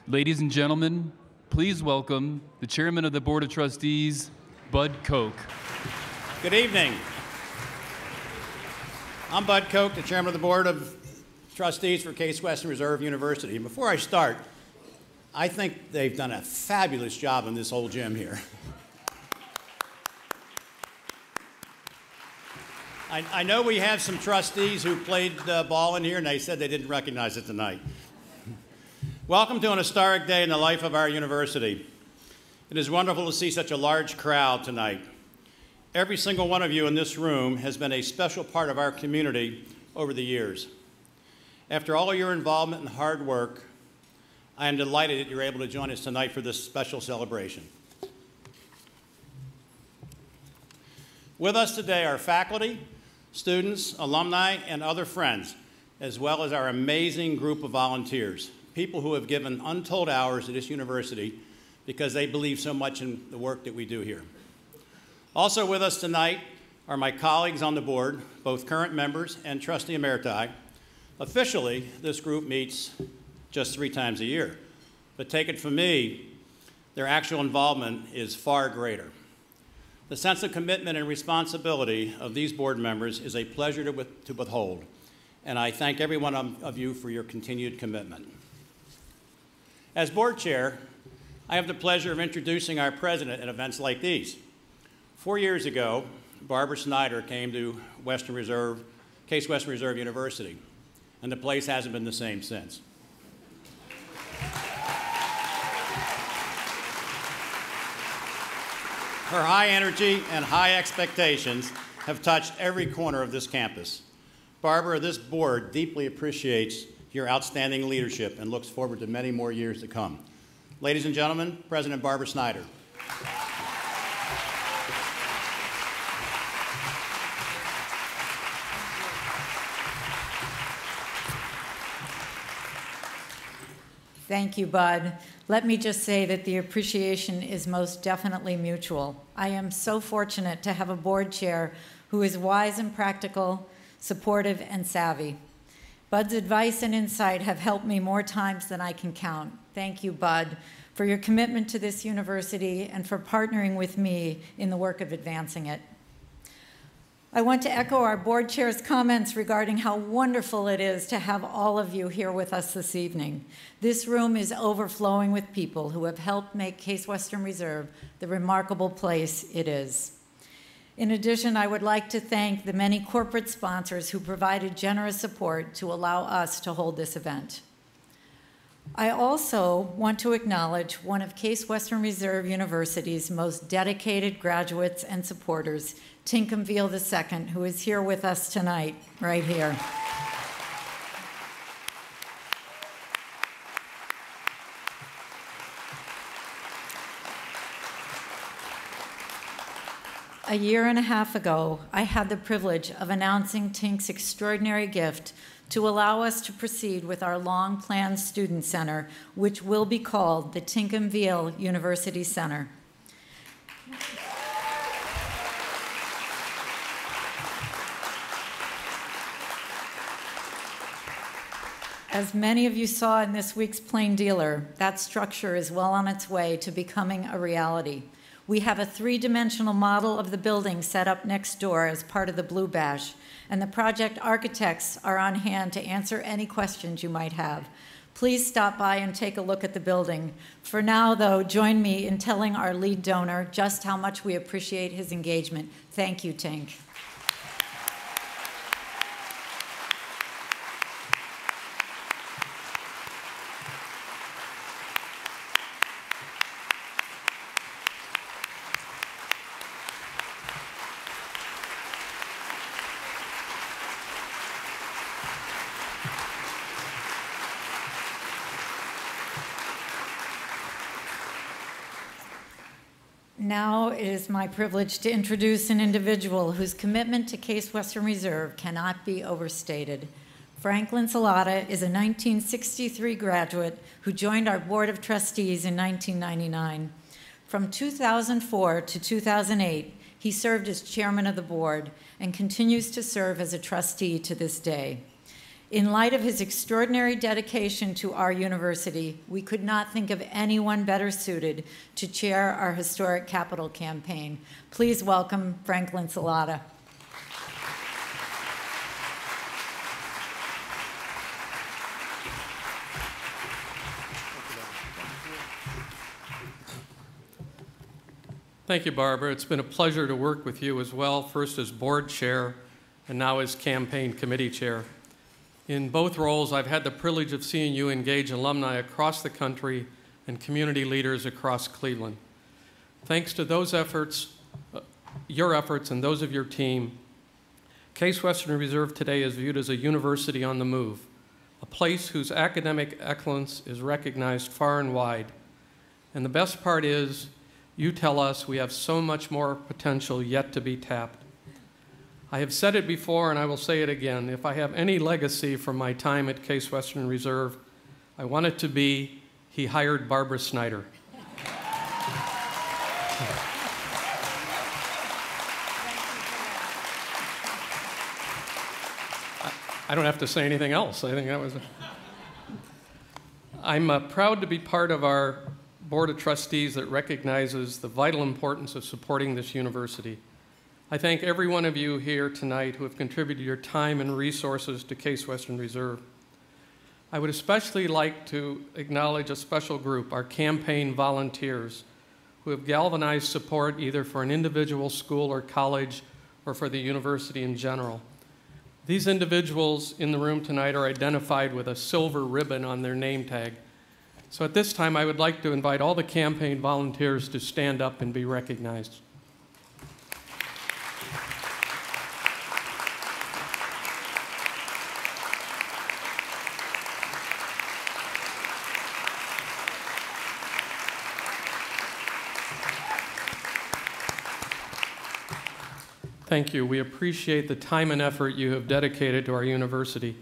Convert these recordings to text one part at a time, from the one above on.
Ladies and gentlemen, please welcome the Chairman of the Board of Trustees, Bud Koch. Good evening. I'm Bud Koch, the Chairman of the Board of Trustees for Case Western Reserve University. And before I start, I think they've done a fabulous job in this whole gym here. I know we have some trustees who played ball in here, and they said they didn't recognize it tonight. Welcome to an historic day in the life of our university. It is wonderful to see such a large crowd tonight. Every single one of you in this room has been a special part of our community over the years. After all of your involvement and hard work, I am delighted that you're able to join us tonight for this special celebration. With us today are faculty, students, alumni, and other friends, as well as our amazing group of volunteers, people who have given untold hours at this university because they believe so much in the work that we do here. Also with us tonight are my colleagues on the board, both current members and trustee emeriti. Officially, this group meets just 3 times a year, but take it from me, their actual involvement is far greater. The sense of commitment and responsibility of these board members is a pleasure to withhold, and I thank every one of you for your continued commitment. As board chair, I have the pleasure of introducing our president at events like these. 4 years ago, Barbara Schneider came to Case Western Reserve University, and the place hasn't been the same since. Her high energy and high expectations have touched every corner of this campus. Barbara, this board deeply appreciates your outstanding leadership and looks forward to many more years to come. Ladies and gentlemen, President Barbara Schneider. Thank you, Bud. Let me just say that the appreciation is most definitely mutual. I am so fortunate to have a board chair who is wise and practical, supportive and savvy. Bud's advice and insight have helped me more times than I can count. Thank you, Bud, for your commitment to this university and for partnering with me in the work of advancing it. I want to echo our board chair's comments regarding how wonderful it is to have all of you here with us this evening. This room is overflowing with people who have helped make Case Western Reserve the remarkable place it is. In addition, I would like to thank the many corporate sponsors who provided generous support to allow us to hold this event. I also want to acknowledge one of Case Western Reserve University's most dedicated graduates and supporters, Tinkham Veal II, who is here with us tonight, right here. A year and a half ago, I had the privilege of announcing Tink's extraordinary gift to allow us to proceed with our long-planned student center, which will be called the Tinkham Veal University Center. As many of you saw in this week's Plain Dealer, that structure is well on its way to becoming a reality. We have a 3-dimensional model of the building set up next door as part of the Blue Bash, and the project architects are on hand to answer any questions you might have. Please stop by and take a look at the building. For now, though, join me in telling our lead donor just how much we appreciate his engagement. Thank you, Tink. Now it is my privilege to introduce an individual whose commitment to Case Western Reserve cannot be overstated. Franklin Salada is a 1963 graduate who joined our Board of Trustees in 1999. From 2004 to 2008, he served as chairman of the board and continues to serve as a trustee to this day. In light of his extraordinary dedication to our university, we could not think of anyone better suited to chair our historic capital campaign. Please welcome Franklin Salada. Thank you, Barbara. It's been a pleasure to work with you as well, first as board chair and now as campaign committee chair. In both roles, I've had the privilege of seeing you engage alumni across the country and community leaders across Cleveland. Thanks to those efforts, your efforts and those of your team, Case Western Reserve today is viewed as a university on the move, a place whose academic excellence is recognized far and wide. And the best part is, you tell us we have so much more potential yet to be tapped. I have said it before, and I will say it again. If I have any legacy from my time at Case Western Reserve, I want it to be, he hired Barbara Schneider. I don't have to say anything else. I think that was I'm proud to be part of our Board of Trustees that recognizes the vital importance of supporting this university. I thank every one of you here tonight who have contributed your time and resources to Case Western Reserve. I would especially like to acknowledge a special group, our campaign volunteers, who have galvanized support either for an individual school or college or for the university in general. These individuals in the room tonight are identified with a silver ribbon on their name tag. So at this time, I would like to invite all the campaign volunteers to stand up and be recognized. Thank you. We appreciate the time and effort you have dedicated to our university.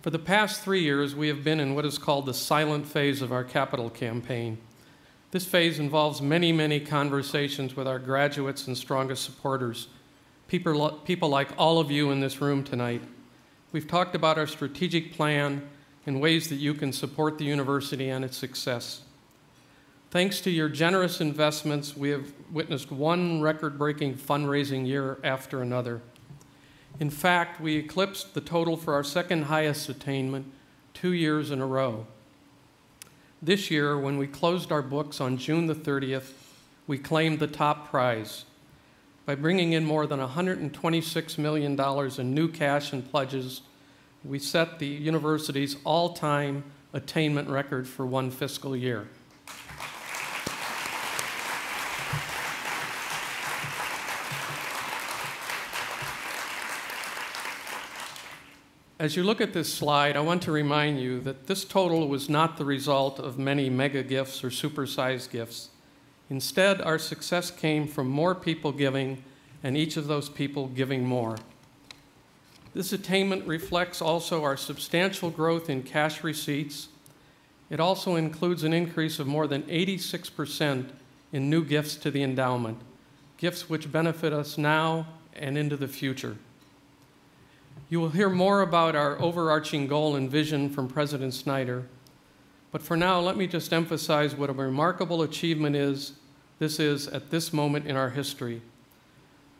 For the past 3 years, we have been in what is called the silent phase of our capital campaign. This phase involves many, many conversations with our graduates and strongest supporters, people like all of you in this room tonight. We've talked about our strategic plan and ways that you can support the university and its success. Thanks to your generous investments, we have witnessed one record-breaking fundraising year after another. In fact, we eclipsed the total for our second highest attainment 2 years in a row. This year, when we closed our books on June the 30th, we claimed the top prize by bringing in more than $126 million in new cash and pledges. We set the university's all-time attainment record for one fiscal year. As you look at this slide, I want to remind you that this total was not the result of many mega gifts or supersized gifts. Instead, our success came from more people giving, and each of those people giving more. This attainment reflects also our substantial growth in cash receipts. It also includes an increase of more than 86% in new gifts to the endowment, gifts which benefit us now and into the future. You will hear more about our overarching goal and vision from President Schneider, but for now, let me just emphasize what a remarkable achievement this is at this moment in our history.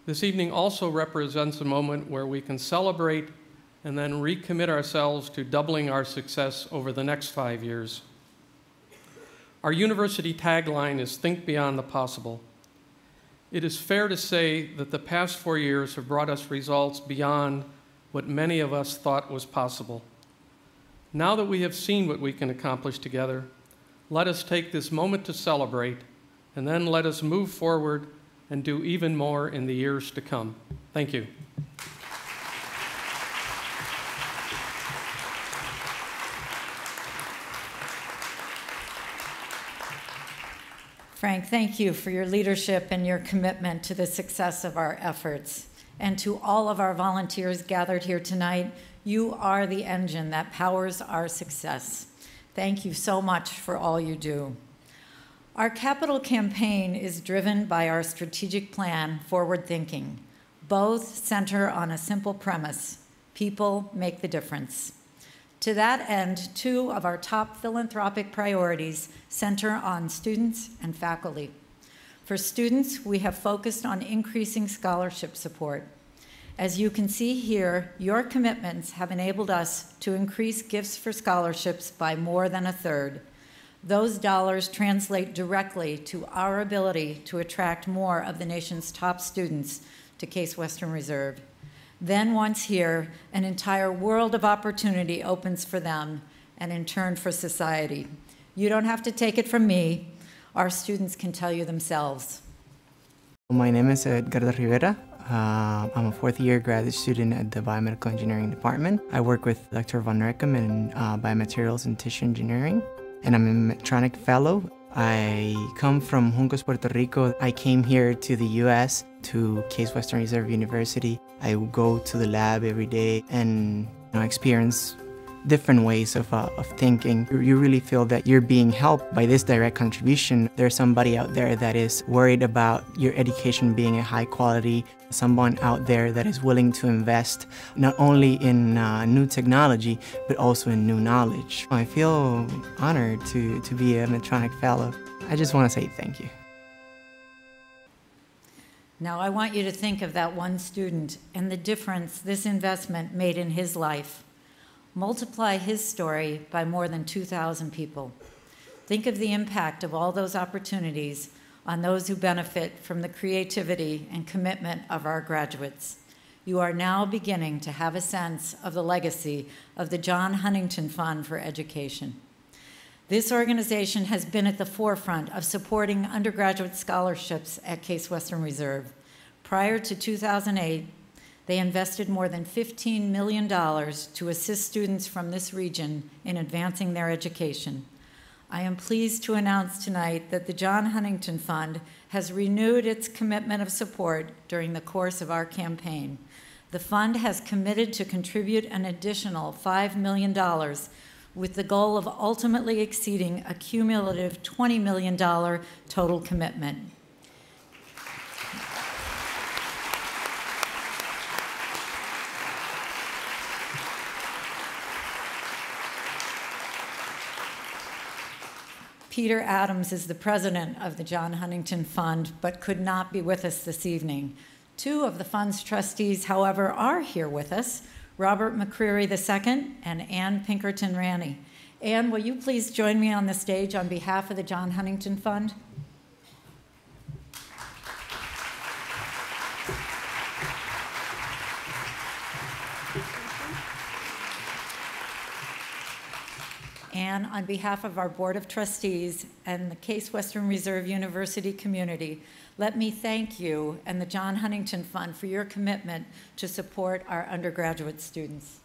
This evening also represents a moment where we can celebrate and then recommit ourselves to doubling our success over the next 5 years. Our university tagline is "Think Beyond the Possible." It is fair to say that the past 4 years have brought us results beyond what many of us thought was possible. Now that we have seen what we can accomplish together, let us take this moment to celebrate, and then let us move forward and do even more in the years to come. Thank you. Frank, thank you for your leadership and your commitment to the success of our efforts. And to all of our volunteers gathered here tonight, you are the engine that powers our success. Thank you so much for all you do. Our capital campaign is driven by our strategic plan, Forward Thinking. Both center on a simple premise: People make the difference. To that end, 2 of our top philanthropic priorities center on students and faculty. For students, we have focused on increasing scholarship support. As you can see here, your commitments have enabled us to increase gifts for scholarships by more than 1/3. Those dollars translate directly to our ability to attract more of the nation's top students to Case Western Reserve. Then once here, an entire world of opportunity opens for them and in turn for society. You don't have to take it from me. Our students can tell you themselves. My name is Edgar de Rivera. I'm a 4th-year graduate student at the Biomedical Engineering Department. I work with Dr. Von Reckham in Biomaterials and Tissue Engineering, and I'm a Medtronic Fellow. I come from Juncos, Puerto Rico. I came here to the U.S. to Case Western Reserve University. I go to the lab every day and experience different ways of thinking. You really feel that you're being helped by this direct contribution. There's somebody out there that is worried about your education being a high quality, someone out there that is willing to invest not only in new technology, but also in new knowledge. I feel honored to be a Medtronic Fellow. I just want to say thank you. Now I want you to think of that one student and the difference this investment made in his life. Multiply his story by more than 2,000 people. Think of the impact of all those opportunities on those who benefit from the creativity and commitment of our graduates. You are now beginning to have a sense of the legacy of the John Huntington Fund for Education. This organization has been at the forefront of supporting undergraduate scholarships at Case Western Reserve. Prior to 2008, they invested more than $15 million to assist students from this region in advancing their education. I am pleased to announce tonight that the John Huntington Fund has renewed its commitment of support during the course of our campaign. The fund has committed to contribute an additional $5 million with the goal of ultimately exceeding a cumulative $20 million total commitment. Peter Adams is the president of the John Huntington Fund, but could not be with us this evening. 2 of the fund's trustees, however, are here with us, Robert McCreary II and Ann Pinkerton Ranney. Ann, will you please join me on the stage on behalf of the John Huntington Fund? And on behalf of our Board of Trustees and the Case Western Reserve University community, let me thank you and the John Huntington Fund for your commitment to support our undergraduate students.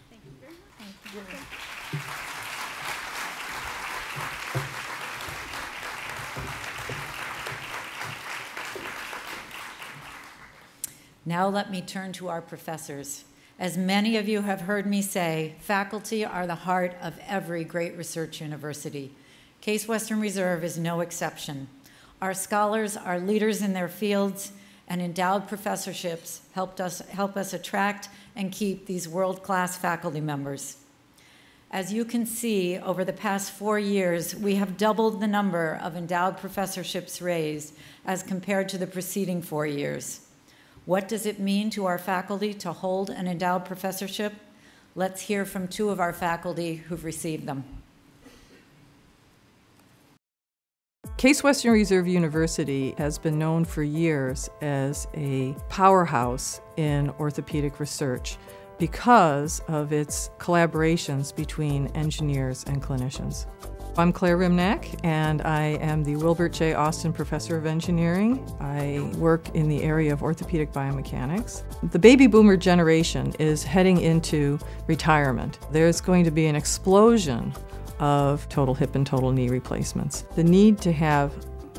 Thank you very much. Thank you. Now let me turn to our professors. As many of you have heard me say, faculty are the heart of every great research university. Case Western Reserve is no exception. Our scholars are leaders in their fields, and endowed professorships help us attract and keep these world-class faculty members. As you can see, over the past 4 years, we have doubled the number of endowed professorships raised as compared to the preceding 4 years. What does it mean to our faculty to hold an endowed professorship? Let's hear from 2 of our faculty who've received them. Case Western Reserve University has been known for years as a powerhouse in orthopedic research because of its collaborations between engineers and clinicians. I'm Claire Rimnack, and I am the Wilbert J. Austin Professor of Engineering. I work in the area of orthopedic biomechanics. The baby boomer generation is heading into retirement. There's going to be an explosion of total hip and total knee replacements. The need to have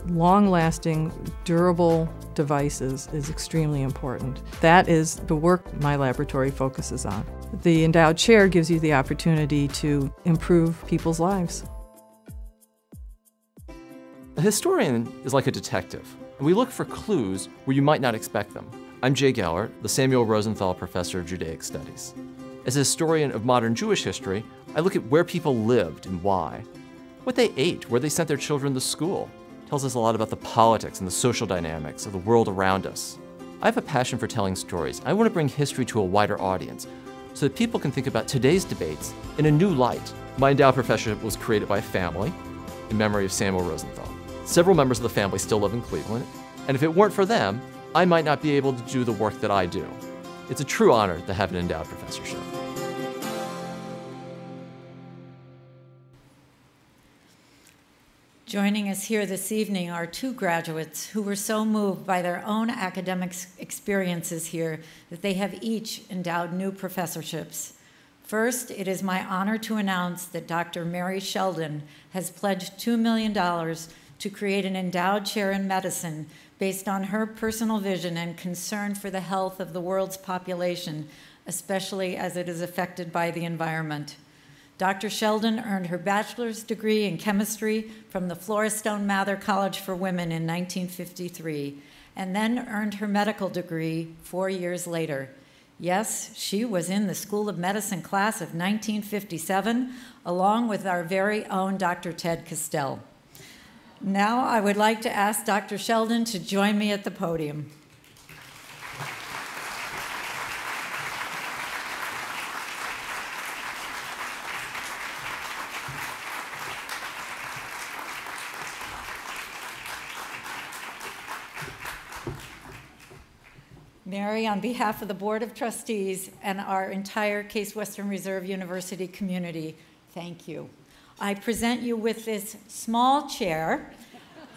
long-lasting, durable devices is extremely important. That is the work my laboratory focuses on. The endowed chair gives you the opportunity to improve people's lives. A historian is like a detective, and we look for clues where you might not expect them. I'm Jay Gellert, the Samuel Rosenthal Professor of Judaic Studies. As a historian of modern Jewish history, I look at where people lived and why. What they ate, where they sent their children to school, tells us a lot about the politics and the social dynamics of the world around us. I have a passion for telling stories. I want to bring history to a wider audience so that people can think about today's debates in a new light. My endowed professorship was created by a family in memory of Samuel Rosenthal. Several members of the family still live in Cleveland, and if it weren't for them, I might not be able to do the work that I do. It's a true honor to have an endowed professorship. Joining us here this evening are two graduates who were so moved by their own academic experiences here that they have each endowed new professorships. First, it is my honor to announce that Dr. Mary Sheldon has pledged $2 million to create an endowed chair in medicine based on her personal vision and concern for the health of the world's population, especially as it is affected by the environment. Dr. Sheldon earned her bachelor's degree in chemistry from the Floristone Mather College for Women in 1953, and then earned her medical degree 4 years later. Yes, she was in the School of Medicine class of 1957, along with our very own Dr. Ted Castell. Now I would like to ask Dr. Sheldon to join me at the podium. Mary, on behalf of the Board of Trustees and our entire Case Western Reserve University community, thank you. I present you with this small chair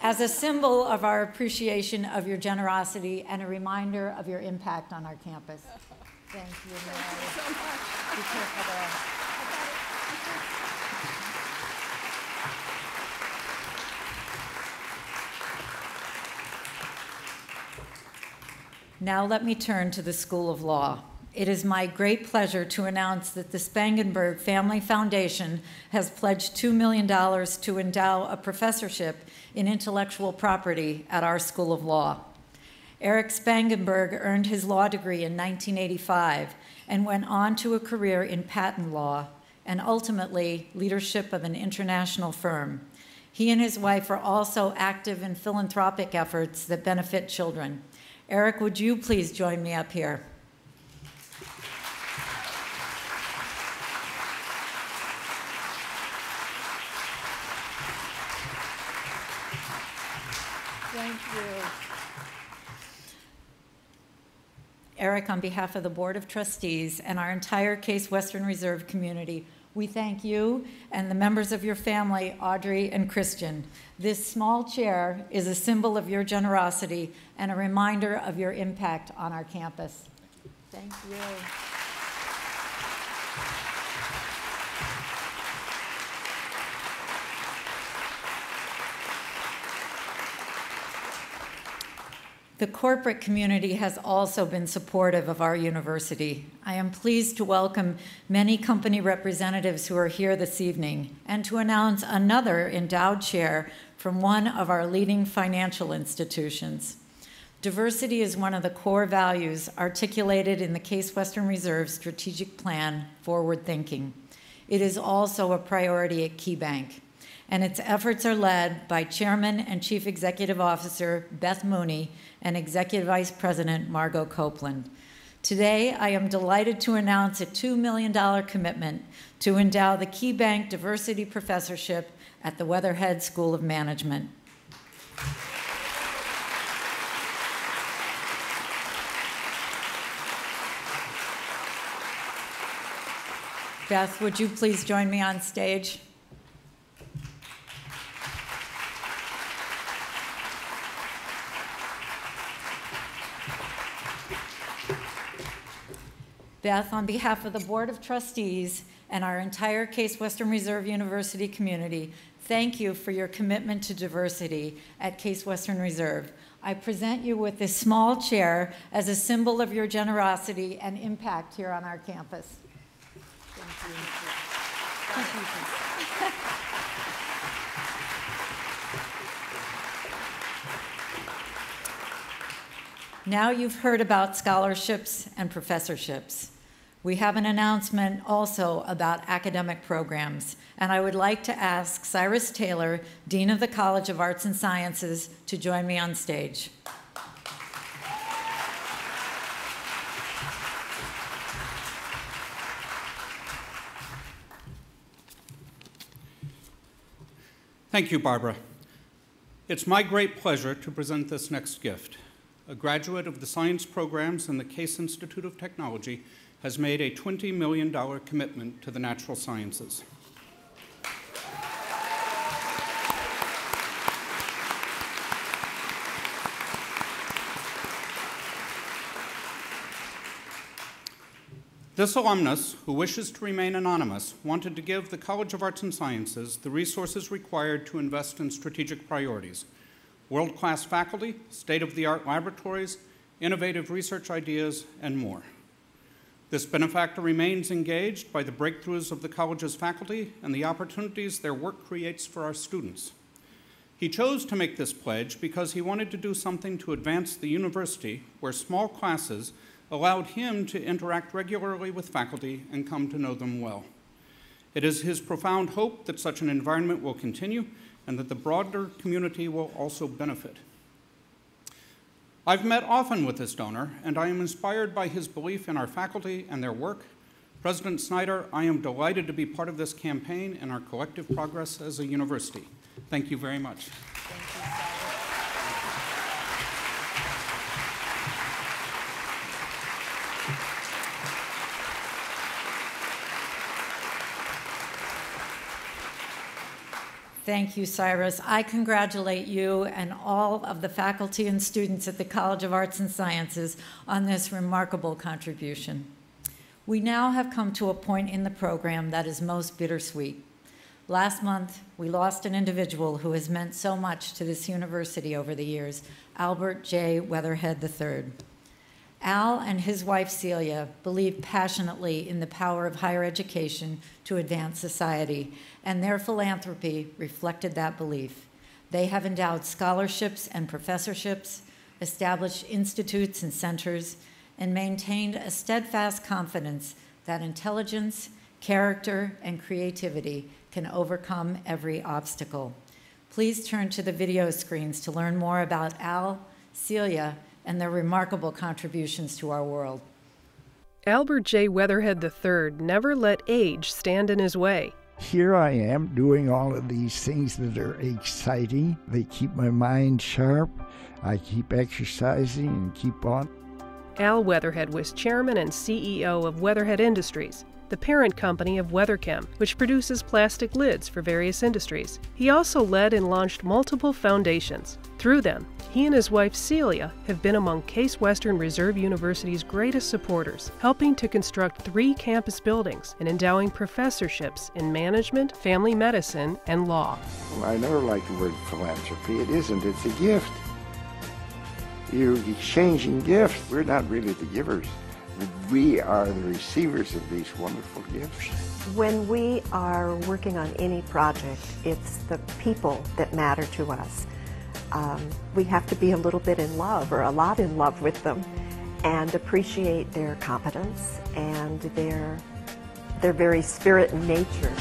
as a symbol of our appreciation of your generosity and a reminder of your impact on our campus. Thank you, Mary. Thank you so much. Be careful there. Now let me turn to the School of Law. It is my great pleasure to announce that the Spangenberg Family Foundation has pledged $2 million to endow a professorship in intellectual property at our School of Law. Eric Spangenberg earned his law degree in 1985 and went on to a career in patent law and ultimately leadership of an international firm. He and his wife are also active in philanthropic efforts that benefit children. Eric, would you please join me up here? Thank you. Eric, on behalf of the Board of Trustees and our entire Case Western Reserve community, we thank you and the members of your family, Audrey and Christian. This small chair is a symbol of your generosity and a reminder of your impact on our campus. Thank you. The corporate community has also been supportive of our university. I am pleased to welcome many company representatives who are here this evening and to announce another endowed chair from one of our leading financial institutions. Diversity is one of the core values articulated in the Case Western Reserve Strategic Plan, Forward Thinking. It is also a priority at KeyBank, and its efforts are led by Chairman and Chief Executive Officer Beth Mooney and Executive Vice President Margot Copeland. Today, I am delighted to announce a $2 million commitment to endow the KeyBank Diversity Professorship at the Weatherhead School of Management. Beth, would you please join me on stage? Beth, on behalf of the Board of Trustees and our entire Case Western Reserve University community, thank you for your commitment to diversity at Case Western Reserve. I present you with this small chair as a symbol of your generosity and impact here on our campus. Thank you. Now you've heard about scholarships and professorships. We have an announcement also about academic programs, and I would like to ask Cyrus Taylor, Dean of the College of Arts and Sciences, to join me on stage. Thank you, Barbara. It's my great pleasure to present this next gift. A graduate of the science programs in the Case Institute of Technology has made a $20 million commitment to the natural sciences. This alumnus, who wishes to remain anonymous, wanted to give the College of Arts and Sciences the resources required to invest in strategic priorities: world-class faculty, state-of-the-art laboratories, innovative research ideas, and more. This benefactor remains engaged by the breakthroughs of the college's faculty and the opportunities their work creates for our students. He chose to make this pledge because he wanted to do something to advance the university where small classes allowed him to interact regularly with faculty and come to know them well. It is his profound hope that such an environment will continue and that the broader community will also benefit. I've met often with this donor, and I am inspired by his belief in our faculty and their work. President Schneider, I am delighted to be part of this campaign and our collective progress as a university. Thank you very much. Thank you, Thank you, Cyrus. I congratulate you and all of the faculty and students at the College of Arts and Sciences on this remarkable contribution. We now have come to a point in the program that is most bittersweet. Last month, we lost an individual who has meant so much to this university over the years, Albert J. Weatherhead III. Al and his wife Celia believed passionately in the power of higher education to advance society, and their philanthropy reflected that belief. They have endowed scholarships and professorships, established institutes and centers, and maintained a steadfast confidence that intelligence, character, and creativity can overcome every obstacle. Please turn to the video screens to learn more about Al, Celia, and their remarkable contributions to our world. Albert J. Weatherhead III never let age stand in his way. Here I am doing all of these things that are exciting. They keep my mind sharp. I keep exercising and keep on. Al Weatherhead was chairman and CEO of Weatherhead Industries, the parent company of WeatherChem, which produces plastic lids for various industries. He also led and launched multiple foundations. Through them, he and his wife Celia have been among Case Western Reserve University's greatest supporters, helping to construct 3 campus buildings and endowing professorships in management, family medicine, and law. Well, I never liked the word philanthropy. It isn't. It's a gift. You're exchanging gifts. We're not really the givers. We are the receivers of these wonderful gifts. When we are working on any project, it's the people that matter to us. We have to be a little bit in love, or a lot in love with them, and appreciate their competence and their very spirit and nature.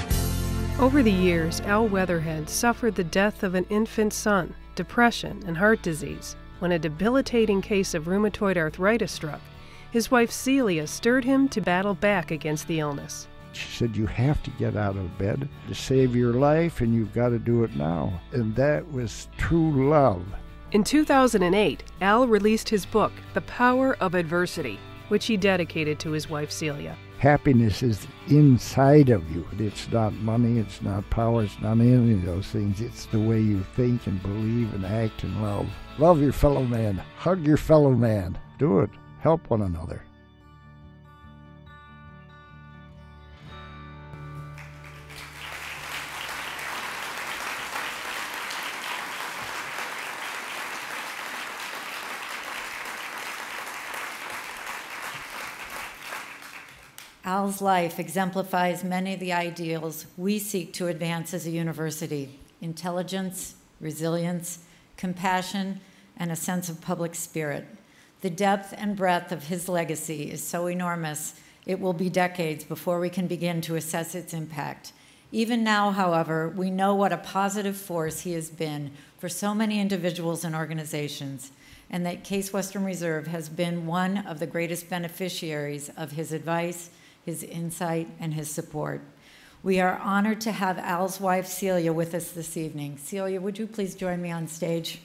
Over the years, Al Weatherhead suffered the death of an infant son, depression, and heart disease. When a debilitating case of rheumatoid arthritis struck, his wife Celia stirred him to battle back against the illness. She said, you have to get out of bed to save your life, and you've got to do it now. And that was true love. In 2008, Al released his book, The Power of Adversity, which he dedicated to his wife Celia. Happiness is inside of you. It's not money, it's not power, it's not any of those things. It's the way you think and believe and act and love. Love your fellow man. Hug your fellow man. Do it. Help one another. Al's life exemplifies many of the ideals we seek to advance as a university: intelligence, resilience, compassion, and a sense of public spirit. The depth and breadth of his legacy is so enormous, It will be decades before we can begin to assess its impact. Even now, however, we know what a positive force he has been for so many individuals and organizations, and that Case Western Reserve has been one of the greatest beneficiaries of his advice, his insight, and his support. We are honored to have Al's wife, Celia, with us this evening. Celia, would you please join me on stage?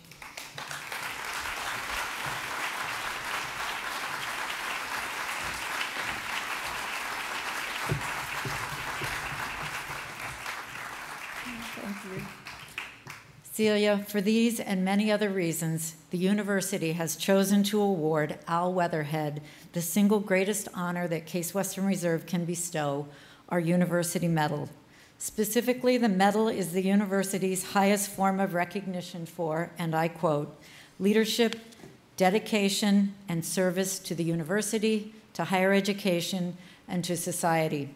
Celia, for these and many other reasons, the university has chosen to award Al Weatherhead the single greatest honor that Case Western Reserve can bestow, our University Medal. Specifically, the medal is the university's highest form of recognition for, and I quote, leadership, dedication, and service to the university, to higher education, and to society.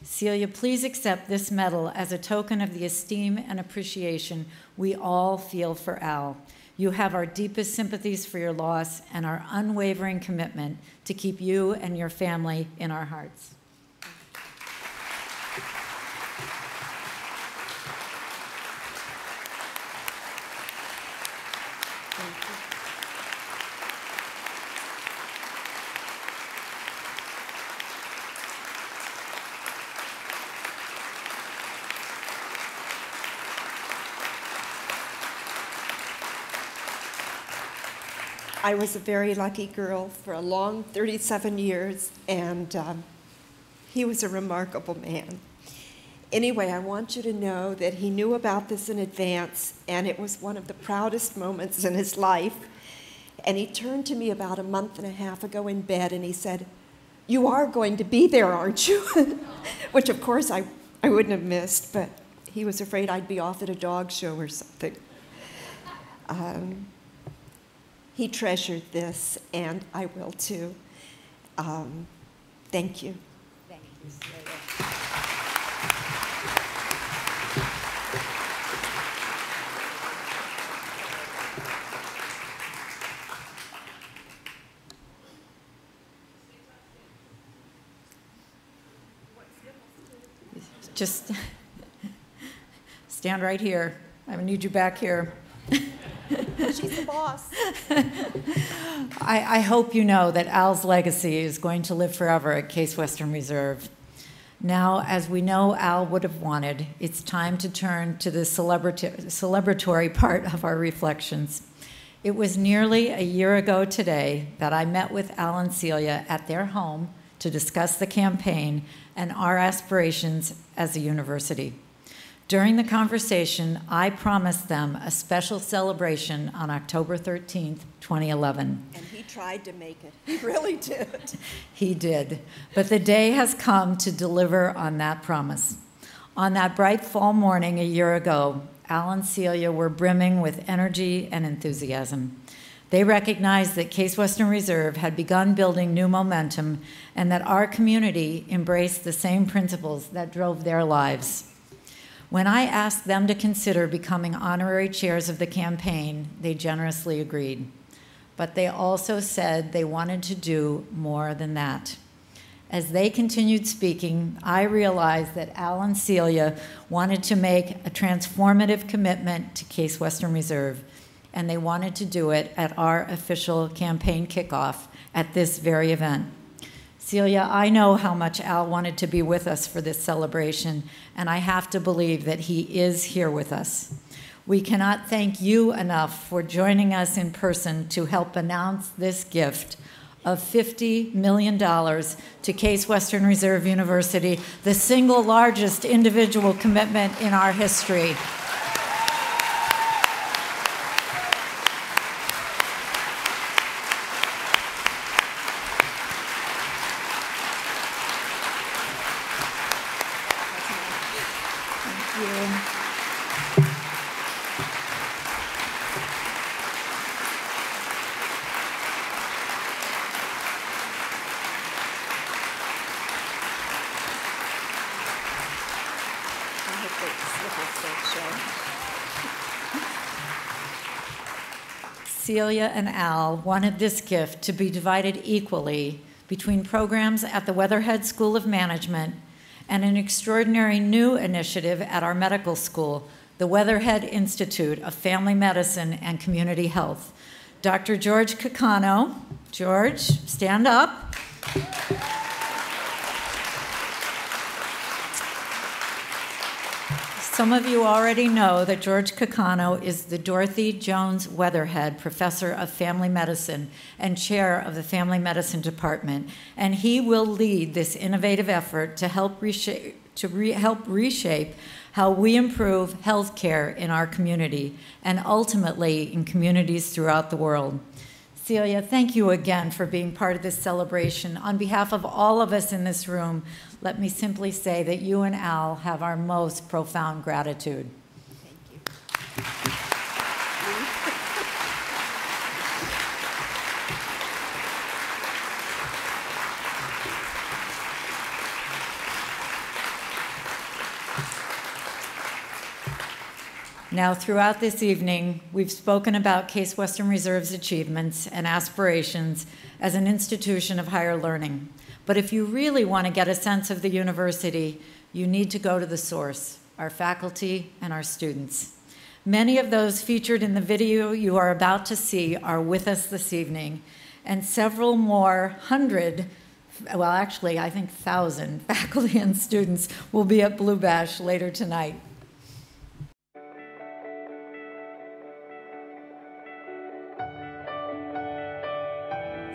Celia, please accept this medal as a token of the esteem and appreciation we all feel for Al. You have our deepest sympathies for your loss and our unwavering commitment to keep you and your family in our hearts. I was a very lucky girl for a long 37 years, and he was a remarkable man. Anyway, I want you to know that he knew about this in advance, and it was one of the proudest moments in his life. And he turned to me about a month and a half ago in bed, and he said, "You are going to be there, aren't you?" Which, of course, I wouldn't have missed, but he was afraid I'd be off at a dog show or something. He treasured this, and I will too. Thank you. Thank you, Just stand right here. I need you back here. She's the boss. I hope you know that Al's legacy is going to live forever at Case Western Reserve. Now, as we know Al would have wanted, it's time to turn to the celebratory part of our reflections. It was nearly a year ago today that I met with Al and Celia at their home to discuss the campaign and our aspirations as a university. During the conversation, I promised them a special celebration on October 13th, 2011. And he tried to make it. He really did. He did. But the day has come to deliver on that promise. On that bright fall morning a year ago, Al and Celia were brimming with energy and enthusiasm. They recognized that Case Western Reserve had begun building new momentum and that our community embraced the same principles that drove their lives. When I asked them to consider becoming honorary chairs of the campaign, they generously agreed. But they also said they wanted to do more than that. As they continued speaking, I realized that Al and Celia wanted to make a transformative commitment to Case Western Reserve, and they wanted to do it at our official campaign kickoff at this very event. Celia, I know how much Al wanted to be with us for this celebration, and I have to believe that he is here with us. We cannot thank you enough for joining us in person to help announce this gift of $50 million to Case Western Reserve University, the single largest individual commitment in our history. Celia and Al wanted this gift to be divided equally between programs at the Weatherhead School of Management and an extraordinary new initiative at our medical school, the Weatherhead Institute of Family Medicine and Community Health. Dr. George Cacano. George, stand up. Some of you already know that George Cacano is the Dorothy Jones Weatherhead Professor of Family Medicine and Chair of the Family Medicine Department, and he will lead this innovative effort to help reshape how we improve health care in our community and ultimately in communities throughout the world. Celia, thank you again for being part of this celebration. On behalf of all of us in this room, let me simply say that you and Al have our most profound gratitude. Thank you. Now, throughout this evening, we've spoken about Case Western Reserve's achievements and aspirations as an institution of higher learning. But if you really want to get a sense of the university, you need to go to the source, our faculty and our students. Many of those featured in the video you are about to see are with us this evening, and several more hundred, well, actually, I think 1,000 faculty and students will be at Blue Bash later tonight.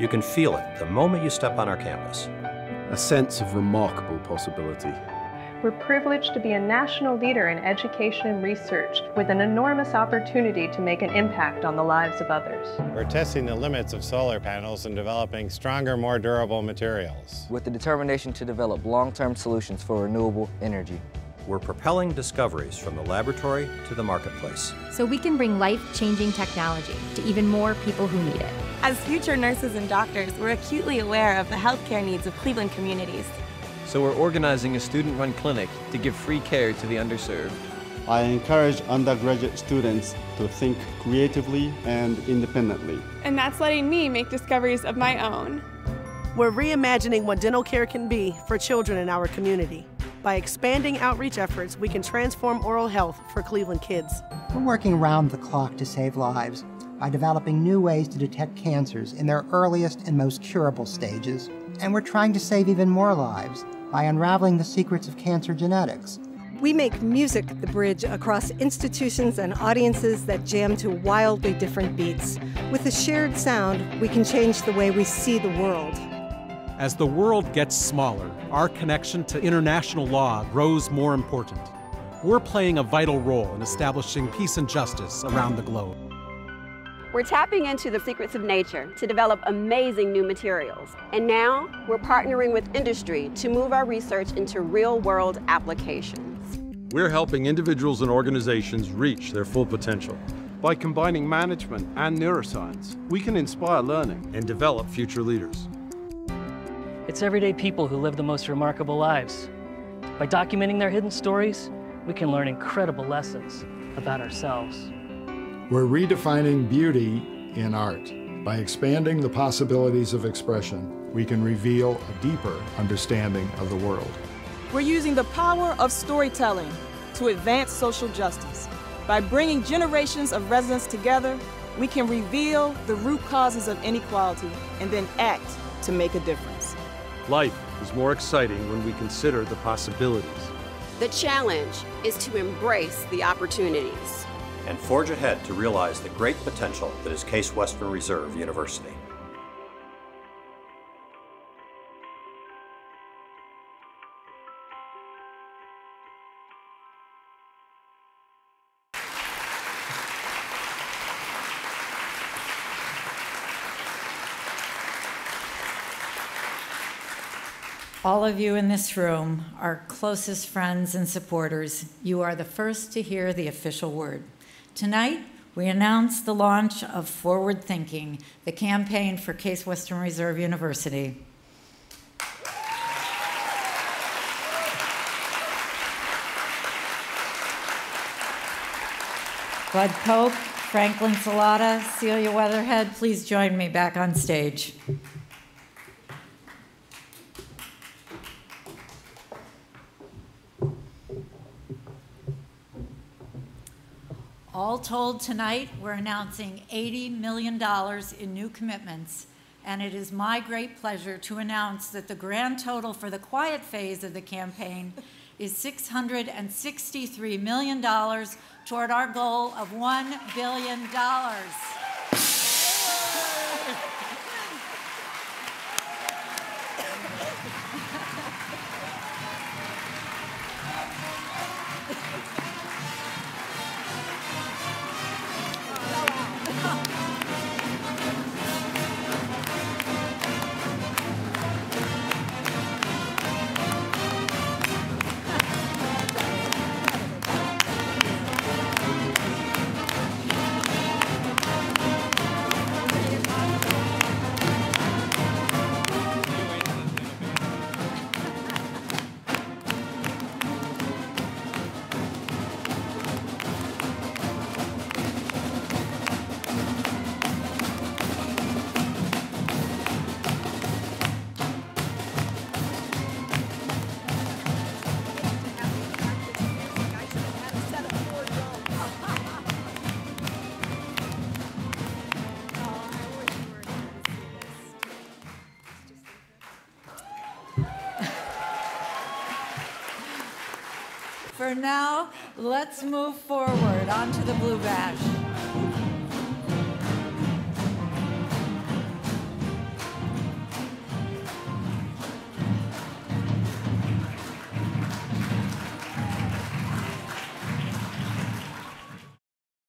You can feel it the moment you step on our campus. A sense of remarkable possibility. We're privileged to be a national leader in education and research with an enormous opportunity to make an impact on the lives of others. We're testing the limits of solar panels and developing stronger, more durable materials. With the determination to develop long-term solutions for renewable energy. We're propelling discoveries from the laboratory to the marketplace. So we can bring life-changing technology to even more people who need it. As future nurses and doctors, we're acutely aware of the healthcare needs of Cleveland communities. So we're organizing a student-run clinic to give free care to the underserved. I encourage undergraduate students to think creatively and independently. And that's letting me make discoveries of my own. We're reimagining what dental care can be for children in our community. By expanding outreach efforts, we can transform oral health for Cleveland kids. We're working around the clock to save lives by developing new ways to detect cancers in their earliest and most curable stages. And we're trying to save even more lives by unraveling the secrets of cancer genetics. We make music the bridge across institutions and audiences that jam to wildly different beats. With a shared sound, we can change the way we see the world. As the world gets smaller, our connection to international law grows more important. We're playing a vital role in establishing peace and justice around the globe. We're tapping into the secrets of nature to develop amazing new materials. And now, we're partnering with industry to move our research into real-world applications. We're helping individuals and organizations reach their full potential. By combining management and neuroscience, we can inspire learning and develop future leaders. It's everyday people who live the most remarkable lives. By documenting their hidden stories, we can learn incredible lessons about ourselves. We're redefining beauty in art. By expanding the possibilities of expression, we can reveal a deeper understanding of the world. We're using the power of storytelling to advance social justice. By bringing generations of residents together, we can reveal the root causes of inequality and then act to make a difference. Life is more exciting when we consider the possibilities. The challenge is to embrace the opportunities. And forge ahead to realize the great potential that is Case Western Reserve University. All of you in this room, our closest friends and supporters, you are the first to hear the official word. Tonight, we announce the launch of Forward Thinking, the campaign for Case Western Reserve University. Bud Koch, Franklin Salada, J Weatherhead, please join me back on stage. All told, tonight we're announcing $80 million in new commitments, and it is my great pleasure to announce that the grand total for the quiet phase of the campaign is $663 million toward our goal of $1 billion. For now, let's move forward onto the blue badge.